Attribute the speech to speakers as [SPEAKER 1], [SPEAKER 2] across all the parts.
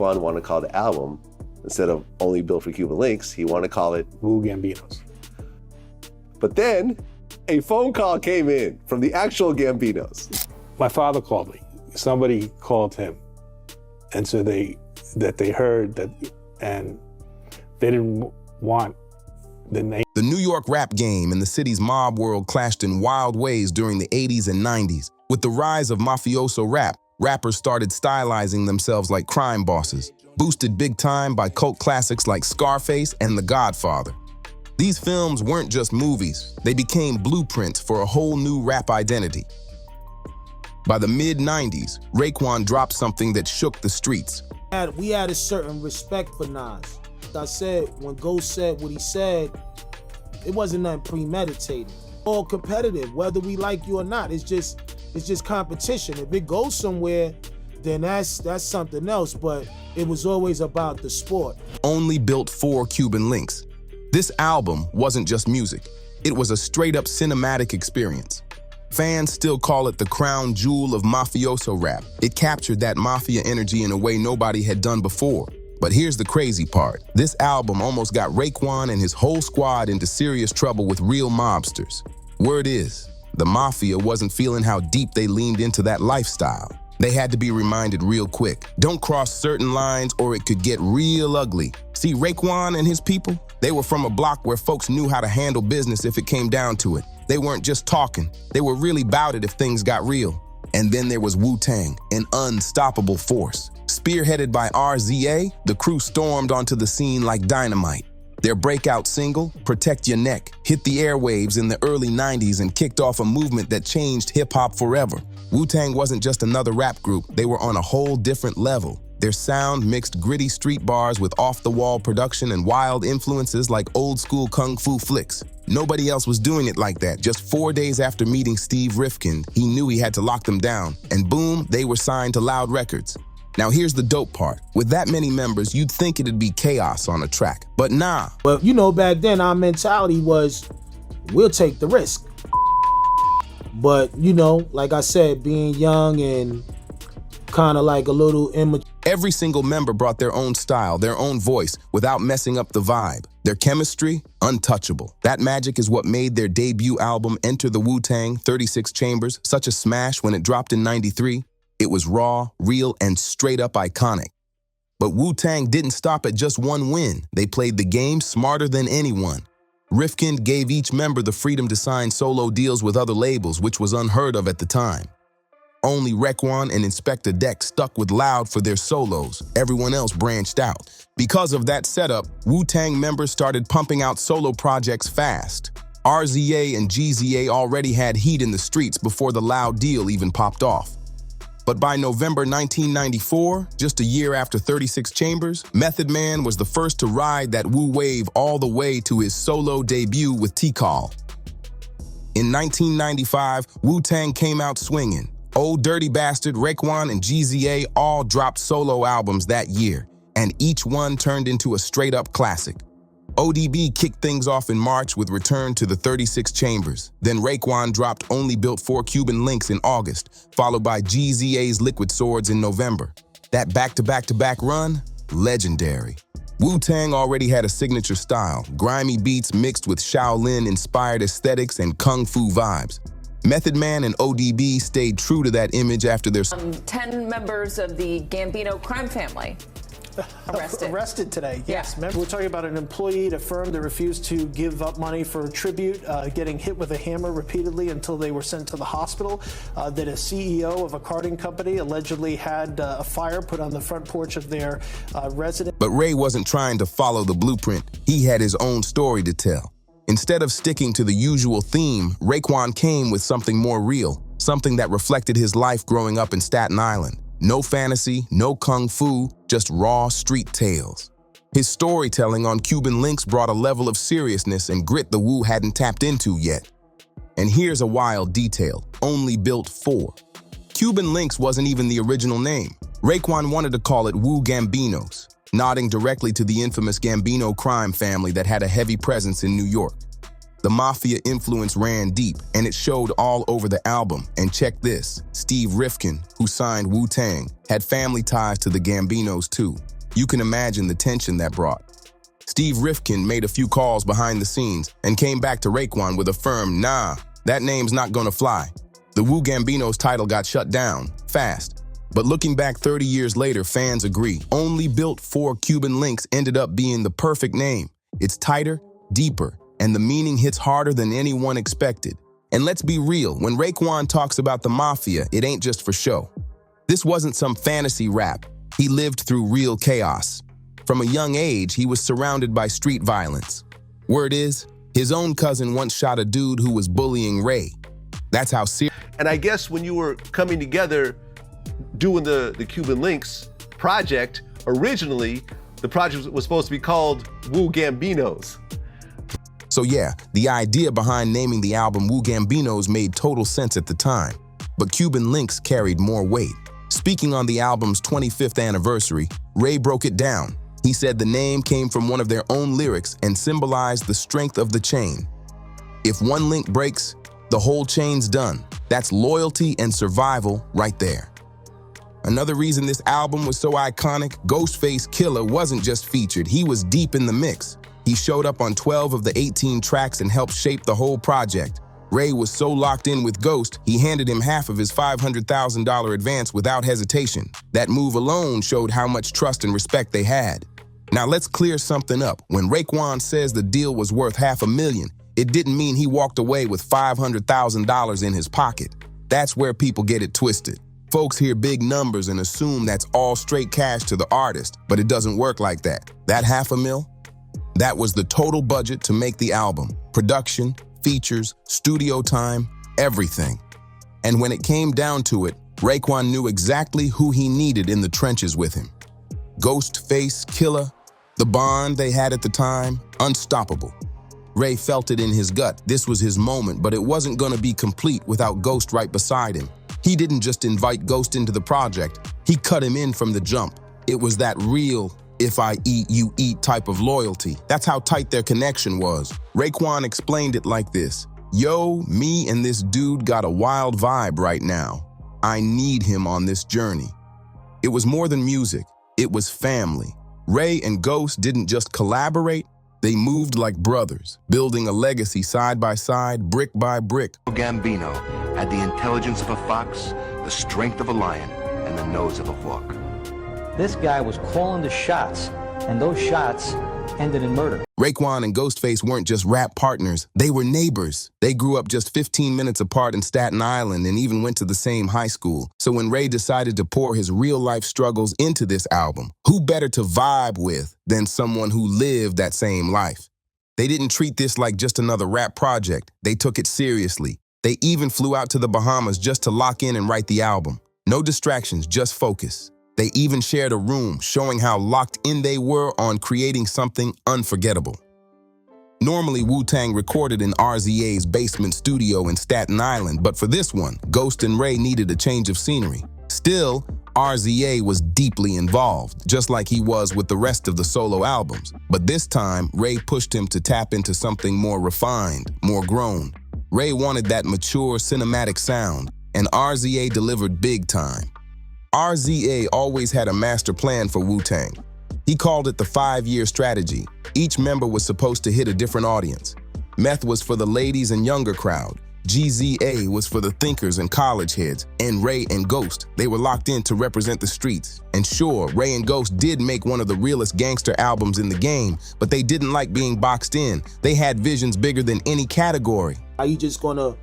[SPEAKER 1] Raekwon wanted to call the album, instead of Only Built for Cuban Links, he wanted to call it
[SPEAKER 2] Wu Gambinos.
[SPEAKER 1] But then a phone call came in from the actual Gambinos.
[SPEAKER 2] My father called me. Somebody called him and said that they heard that, and they didn't want the name.
[SPEAKER 3] The New York rap game and the city's mob world clashed in wild ways during the 80s and 90s. With the rise of mafioso rap, rappers started stylizing themselves like crime bosses, boosted big time by cult classics like Scarface and The Godfather. These films weren't just movies, they became blueprints for a whole new rap identity. By the mid-90s, Raekwon dropped something that shook the streets.
[SPEAKER 4] We had a certain respect for Nas. Like I said, when Ghost said what he said, it wasn't nothing premeditated. All competitive, whether we like you or not. It's just competition. If it goes somewhere, then that's something else, but it was always about the sport.
[SPEAKER 3] Only Built for Cuban Links. This album wasn't just music. It was a straight-up cinematic experience. Fans still call it the crown jewel of mafioso rap. It captured that mafia energy in a way nobody had done before. But here's the crazy part. This album almost got Raekwon and his whole squad into serious trouble with real mobsters. Word is, the mafia wasn't feeling how deep they leaned into that lifestyle. They had to be reminded real quick. Don't cross certain lines or it could get real ugly. See, Raekwon and his people, they were from a block where folks knew how to handle business if it came down to it. They weren't just talking, they were really about it if things got real. And then there was Wu-Tang, an unstoppable force. Spearheaded by RZA, the crew stormed onto the scene like dynamite. Their breakout single, Protect Your Neck, hit the airwaves in the early 90s and kicked off a movement that changed hip-hop forever. Wu-Tang wasn't just another rap group, they were on a whole different level. Their sound mixed gritty street bars with off-the-wall production and wild influences like old-school kung fu flicks. Nobody else was doing it like that. Just 4 days after meeting Steve Rifkind, he knew he had to lock them down, and boom, they were signed to Loud Records. Now here's the dope part. With that many members, you'd think it'd be chaos on a track, but nah.
[SPEAKER 4] But you know, back then our mentality was, we'll take the risk. But you know, like I said, being young and kind of like a little immature.
[SPEAKER 3] Every single member brought their own style, their own voice, without messing up the vibe. Their chemistry, untouchable. That magic is what made their debut album, Enter the Wu-Tang, 36 Chambers, such a smash when it dropped in '93. It was raw, real, and straight up iconic. But Wu-Tang didn't stop at just one win. They played the game smarter than anyone. Rifkind gave each member the freedom to sign solo deals with other labels, which was unheard of at the time. Only Raekwon and Inspector Deck stuck with Loud for their solos. Everyone else branched out. Because of that setup, Wu-Tang members started pumping out solo projects fast. RZA and GZA already had heat in the streets before the Loud deal even popped off. But by November 1994, just a year after 36 Chambers, Method Man was the first to ride that Wu wave all the way to his solo debut with T-Call. In 1995, Wu-Tang came out swinging. Old Dirty Bastard, Raekwon, and GZA all dropped solo albums that year, and each one turned into a straight-up classic. ODB kicked things off in March with Return to the 36 Chambers. Then Raekwon dropped Only Built for Cuban Links in August, followed by GZA's Liquid Swords in November. That back-to-back-to-back run? Legendary. Wu-Tang already had a signature style, grimy beats mixed with Shaolin-inspired aesthetics and kung fu vibes. Method Man and ODB stayed true to that image after their
[SPEAKER 5] 10 members of the Gambino crime family
[SPEAKER 6] arrested today, yes.
[SPEAKER 5] Yeah.
[SPEAKER 6] We're talking about an employee at a firm that refused to give up money for a tribute, getting hit with a hammer repeatedly until they were sent to the hospital. That a CEO of a carting company allegedly had a fire put on the front porch of their residence.
[SPEAKER 3] But Ray wasn't trying to follow the blueprint. He had his own story to tell. Instead of sticking to the usual theme, Raekwon came with something more real, something that reflected his life growing up in Staten Island. No fantasy, no kung fu, just raw street tales. His storytelling on Cuban Links brought a level of seriousness and grit the Wu hadn't tapped into yet. And here's a wild detail, Only Built for. Cuban Links wasn't even the original name. Raekwon wanted to call it Wu Gambinos, nodding directly to the infamous Gambino crime family that had a heavy presence in New York. The Mafia influence ran deep, and it showed all over the album. And check this, Steve Rifkin, who signed Wu-Tang, had family ties to the Gambinos too. You can imagine the tension that brought. Steve Rifkin made a few calls behind the scenes and came back to Raekwon with a firm, nah, that name's not gonna fly. The Wu Gambinos title got shut down, fast. But looking back 30 years later, fans agree. Only Built for Cuban Links ended up being the perfect name. It's tighter, deeper, and the meaning hits harder than anyone expected. And let's be real, when Raekwon talks about the Mafia, it ain't just for show. This wasn't some fantasy rap. He lived through real chaos. From a young age, he was surrounded by street violence. Word is, his own cousin once shot a dude who was bullying Ray. That's how serious.
[SPEAKER 1] And I guess when you were coming together, doing the Cuban Links project, originally, the project was supposed to be called Wu Gambinos.
[SPEAKER 3] So yeah, the idea behind naming the album Wu Gambinos made total sense at the time, but Cuban Links carried more weight. Speaking on the album's 25th anniversary, Ray broke it down. He said the name came from one of their own lyrics and symbolized the strength of the chain. If one link breaks, the whole chain's done. That's loyalty and survival right there. Another reason this album was so iconic, Ghostface Killah wasn't just featured, he was deep in the mix. He showed up on 12 of the 18 tracks and helped shape the whole project. Ray was so locked in with Ghost, he handed him half of his $500,000 advance without hesitation. That move alone showed how much trust and respect they had. Now let's clear something up. When Raekwon says the deal was worth $500,000, it didn't mean he walked away with $500,000 in his pocket. That's where people get it twisted. Folks hear big numbers and assume that's all straight cash to the artist, but it doesn't work like that. That $500,000? That was the total budget to make the album. Production, features, studio time, everything. And when it came down to it, Raekwon knew exactly who he needed in the trenches with him. Ghostface Killah, the bond they had at the time, unstoppable. Ray felt it in his gut. This was his moment, but it wasn't gonna be complete without Ghost right beside him. He didn't just invite Ghost into the project, he cut him in from the jump. It was that real, if I eat, you eat type of loyalty. That's how tight their connection was. Raekwon explained it like this. Yo, me and this dude got a wild vibe right now. I need him on this journey. It was more than music, it was family. Ray and Ghost didn't just collaborate, they moved like brothers, building a legacy side by side, brick by brick.
[SPEAKER 7] Gambino had the intelligence of a fox, the strength of a lion, and the nose of a hawk.
[SPEAKER 8] This guy was calling the shots, and those shots ended in murder.
[SPEAKER 3] Raekwon and Ghostface weren't just rap partners, they were neighbors. They grew up just 15 minutes apart in Staten Island and even went to the same high school. So when Ray decided to pour his real-life struggles into this album, who better to vibe with than someone who lived that same life? They didn't treat this like just another rap project. They took it seriously. They even flew out to the Bahamas just to lock in and write the album. No distractions, just focus. They even shared a room, showing how locked in they were on creating something unforgettable. Normally, Wu-Tang recorded in RZA's basement studio in Staten Island, but for this one, Ghost and Ray needed a change of scenery. Still, RZA was deeply involved, just like he was with the rest of the solo albums. But this time, Ray pushed him to tap into something more refined, more grown. Ray wanted that mature, cinematic sound, and RZA delivered big time. RZA always had a master plan for Wu-Tang. He called it the 5-year strategy. Each member was supposed to hit a different audience. Meth was for the ladies and younger crowd. GZA was for the thinkers and college heads. And Ray and Ghost, they were locked in to represent the streets. And sure, Ray and Ghost did make one of the realest gangster albums in the game, but they didn't like being boxed in. They had visions bigger than any category.
[SPEAKER 4] Are you just gonna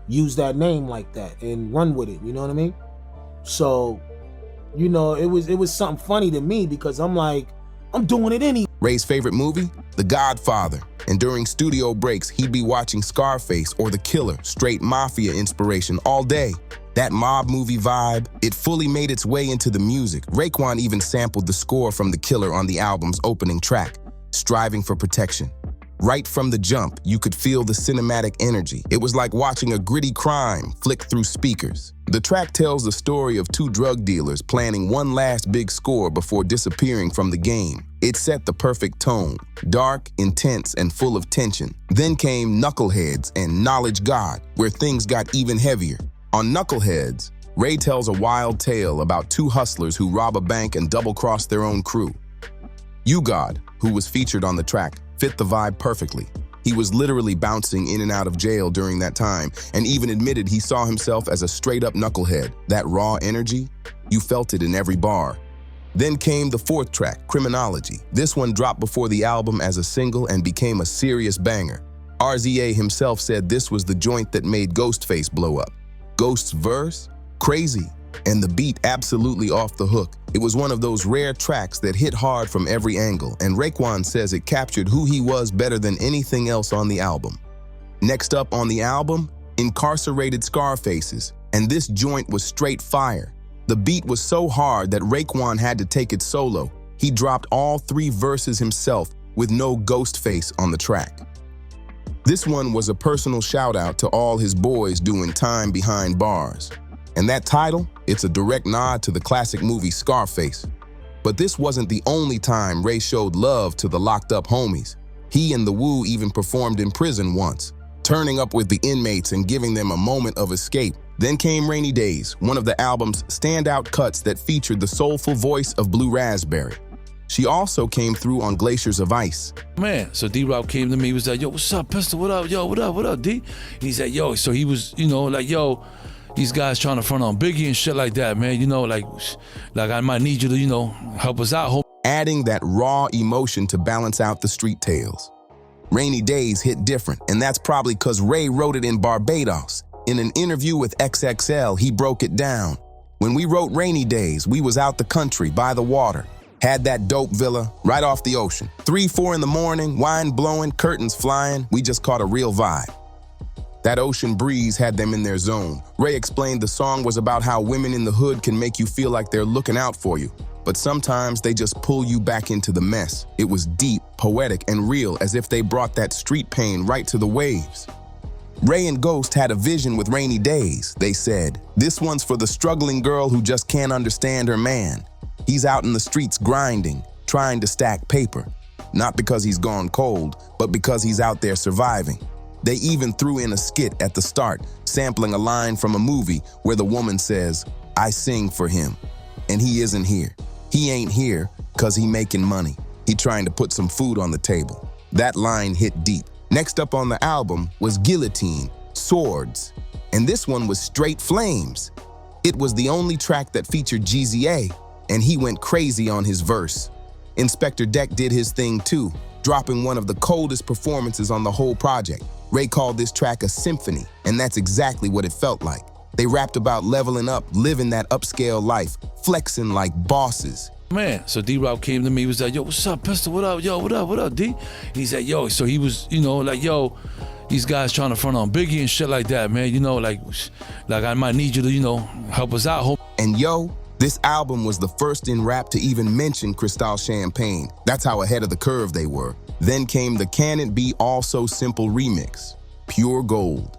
[SPEAKER 4] use that name like that and run with it, you know what I mean? So, you know, it was something funny to me because I'm like, I'm doing it anyway.
[SPEAKER 3] Ray's favorite movie? The Godfather. And during studio breaks, he'd be watching Scarface or The Killer, straight mafia inspiration all day. That mob movie vibe, it fully made its way into the music. Raekwon even sampled the score from The Killer on the album's opening track, Striving for Protection. Right from the jump, you could feel the cinematic energy. It was like watching a gritty crime flick through speakers. The track tells the story of two drug dealers planning one last big score before disappearing from the game. It set the perfect tone, dark, intense, and full of tension. Then came Knuckleheads and Knowledge God, where things got even heavier. On Knuckleheads, Ray tells a wild tale about two hustlers who rob a bank and double-cross their own crew. U-God, who was featured on the track, fit the vibe perfectly. He was literally bouncing in and out of jail during that time, and even admitted he saw himself as a straight-up knucklehead. That raw energy, you felt it in every bar. Then came the fourth track, Criminology. This one dropped before the album as a single and became a serious banger. RZA himself said this was the joint that made Ghostface blow up. Ghost's verse? Crazy. And the beat absolutely off the hook. It was one of those rare tracks that hit hard from every angle, and Raekwon says it captured who he was better than anything else on the album. Next up on the album, Incarcerated Scarfaces, and this joint was straight fire. The beat was so hard that Raekwon had to take it solo. He dropped all 3 verses himself with no Ghostface on the track. This one was a personal shout out to all his boys doing time behind bars. And that title, it's a direct nod to the classic movie Scarface. But this wasn't the only time Ray showed love to the locked up homies. He and the Wu even performed in prison once, turning up with the inmates and giving them a moment of escape. Then came Rainy Days, one of the album's standout cuts that featured the soulful voice of Blue Raspberry. She also came through on Glaciers of Ice.
[SPEAKER 9] Man, so D-Rock came to me, he was like, yo, what's up, Pistol, what up, yo, what up, D? And he said, yo, so he was, like, yo, these guys trying to front on Biggie and shit like that, man, like I might need you to, help us out, homie.
[SPEAKER 3] Adding that raw emotion to balance out the street tales. Rainy Days hit different, and that's probably because Ray wrote it in Barbados. In an interview with XXL, he broke it down. When we wrote Rainy Days, we was out the country, by the water. Had that dope villa, right off the ocean. 3, 4 in the morning, wine blowing, curtains flying, we just caught a real vibe. That ocean breeze had them in their zone. Ray explained the song was about how women in the hood can make you feel like they're looking out for you, but sometimes they just pull you back into the mess. It was deep, poetic, and real, as if they brought that street pain right to the waves. Ray and Ghost had a vision with Rainy Days. They said, this one's for the struggling girl who just can't understand her man. He's out in the streets grinding, trying to stack paper. Not because he's gone cold, but because he's out there surviving. They even threw in a skit at the start, sampling a line from a movie where the woman says, I sing for him, and he isn't here. He ain't here because he making money. He trying to put some food on the table. That line hit deep. Next up on the album was Guillotine, Swords, and this one was straight flames. It was the only track that featured GZA, and he went crazy on his verse. Inspector Deck did his thing too, dropping one of the coldest performances on the whole project. Ray called this track a symphony, and that's exactly what it felt like. They rapped about leveling up, living that upscale life, flexing like bosses.
[SPEAKER 9] Man, so D-Rock came to me, he was like, yo, what's up, Pistol, what up, yo, what up, D? And he said, yo, so he was, like, yo, these guys trying to front on Biggie and shit like that, man, like I might need you to, help us out, homie.
[SPEAKER 3] And yo, this album was the first in rap to even mention Cristal Champagne. That's how ahead of the curve they were. Then came the Can It Be All So Simple remix, Pure Gold.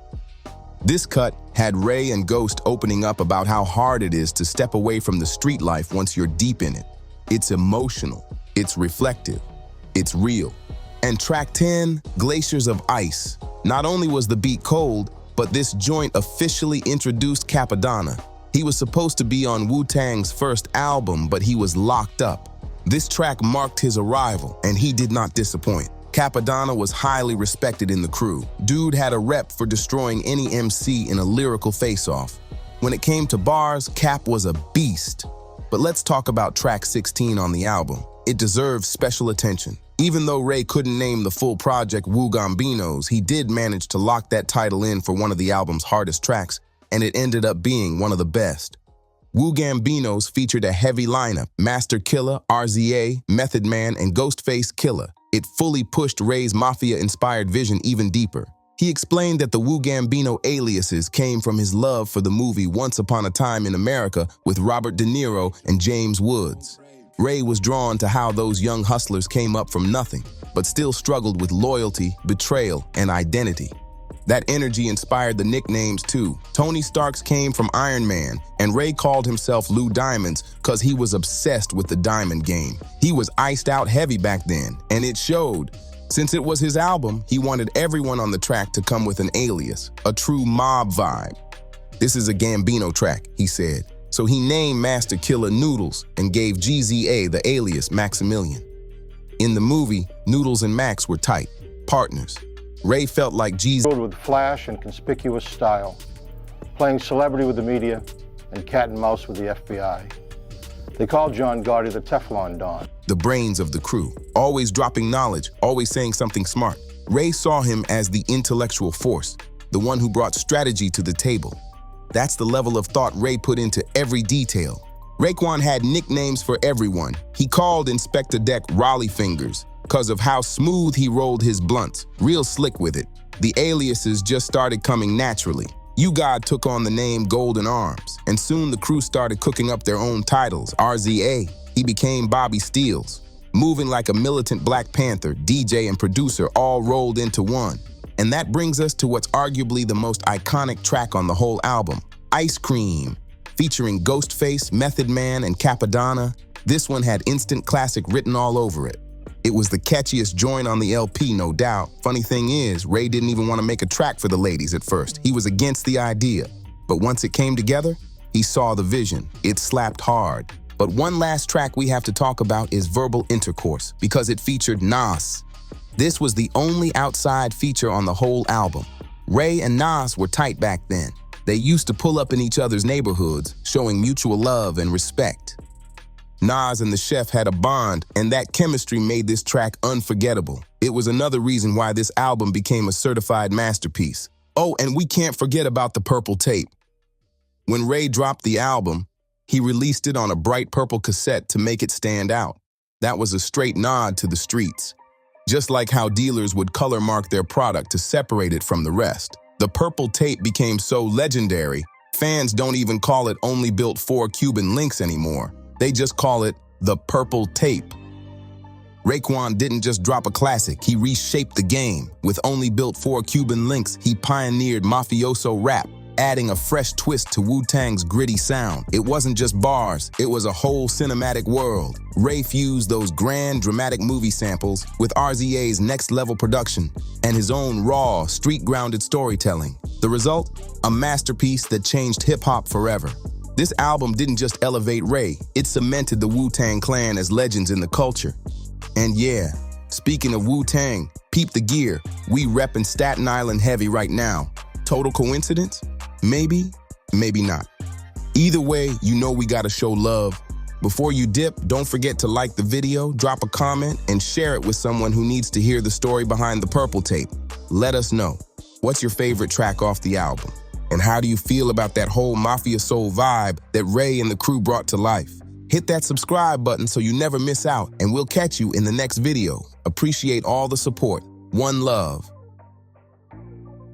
[SPEAKER 3] This cut had Ray and Ghost opening up about how hard it is to step away from the street life once you're deep in it. It's emotional, it's reflective, it's real. And track 10, Glaciers of Ice. Not only was the beat cold, but this joint officially introduced Capadonna. He was supposed to be on Wu-Tang's first album, but he was locked up. This track marked his arrival, and he did not disappoint. Capadonna was highly respected in the crew. Dude had a rep for destroying any MC in a lyrical face-off. When it came to bars, Cap was a beast. But let's talk about track 16 on the album. It deserves special attention. Even though Ray couldn't name the full project Wu Gambinos, he did manage to lock that title in for one of the album's hardest tracks, and it ended up being one of the best. Wu Gambinos featured a heavy lineup: Master Killer, RZA, Method Man, and Ghostface Killah. It fully pushed Ray's Mafia-inspired vision even deeper. He explained that the Wu Gambino aliases came from his love for the movie Once Upon a Time in America with Robert De Niro and James Woods. Ray was drawn to how those young hustlers came up from nothing, but still struggled with loyalty, betrayal, and identity. That energy inspired the nicknames too. Tony Stark's came from Iron Man, and Ray called himself Lou Diamonds because he was obsessed with the diamond game. He was iced out heavy back then, and it showed. Since it was his album, he wanted everyone on the track to come with an alias, a true mob vibe. "This is a Gambino track," he said. So he named Master Killer Noodles and gave GZA the alias Maximilian. In the movie, Noodles and Max were tight, partners. Ray felt like GZA
[SPEAKER 10] with flash and conspicuous style, playing celebrity with the media and cat and mouse with the FBI. They called John Gotti the Teflon Don.
[SPEAKER 3] The brains of the crew, always dropping knowledge, always saying something smart. Ray saw him as the intellectual force, the one who brought strategy to the table. That's the level of thought Ray put into every detail. Raekwon had nicknames for everyone. He called Inspector Deck Raleigh Fingers because of how smooth he rolled his blunts, real slick with it. The aliases just started coming naturally. U-God took on the name Golden Arms, and soon the crew started cooking up their own titles. RZA, he became Bobby Steels. Moving like a militant Black Panther, DJ and producer all rolled into one. And that brings us to what's arguably the most iconic track on the whole album, Ice Cream. Featuring Ghostface, Method Man, and Capadonna, this one had instant classic written all over it. It was the catchiest joint on the LP, no doubt. Funny thing is, Ray didn't even want to make a track for the ladies at first. He was against the idea. But once it came together, he saw the vision. It slapped hard. But one last track we have to talk about is Verbal Intercourse, because it featured Nas. This was the only outside feature on the whole album. Ray and Nas were tight back then. They used to pull up in each other's neighborhoods, showing mutual love and respect. Nas and the Chef had a bond, and that chemistry made this track unforgettable. It was another reason why this album became a certified masterpiece. Oh, and we can't forget about the purple tape. When Ray dropped the album, he released it on a bright purple cassette to make it stand out. That was a straight nod to the streets. Just like how dealers would color mark their product to separate it from the rest. The purple tape became so legendary, fans don't even call it Only Built 4 Cuban Links anymore. They just call it the purple tape. Raekwon didn't just drop a classic, he reshaped the game. With Only Built 4 Cuban Links, he pioneered mafioso rap, adding a fresh twist to Wu-Tang's gritty sound. It wasn't just bars, it was a whole cinematic world. Ray fused those grand, dramatic movie samples with RZA's next-level production and his own raw, street-grounded storytelling. The result? A masterpiece that changed hip-hop forever. This album didn't just elevate Ray, it cemented the Wu-Tang Clan as legends in the culture. And yeah, speaking of Wu-Tang, peep the gear, we reppin' Staten Island heavy right now. Total coincidence? Maybe, maybe not. Either way, you know we gotta show love. Before you dip, don't forget to like the video, drop a comment, and share it with someone who needs to hear the story behind the purple tape. Let us know. What's your favorite track off the album? And how do you feel about that whole Mafia Soul vibe that Ray and the crew brought to life? Hit that subscribe button so you never miss out, and we'll catch you in the next video. Appreciate all the support. One love.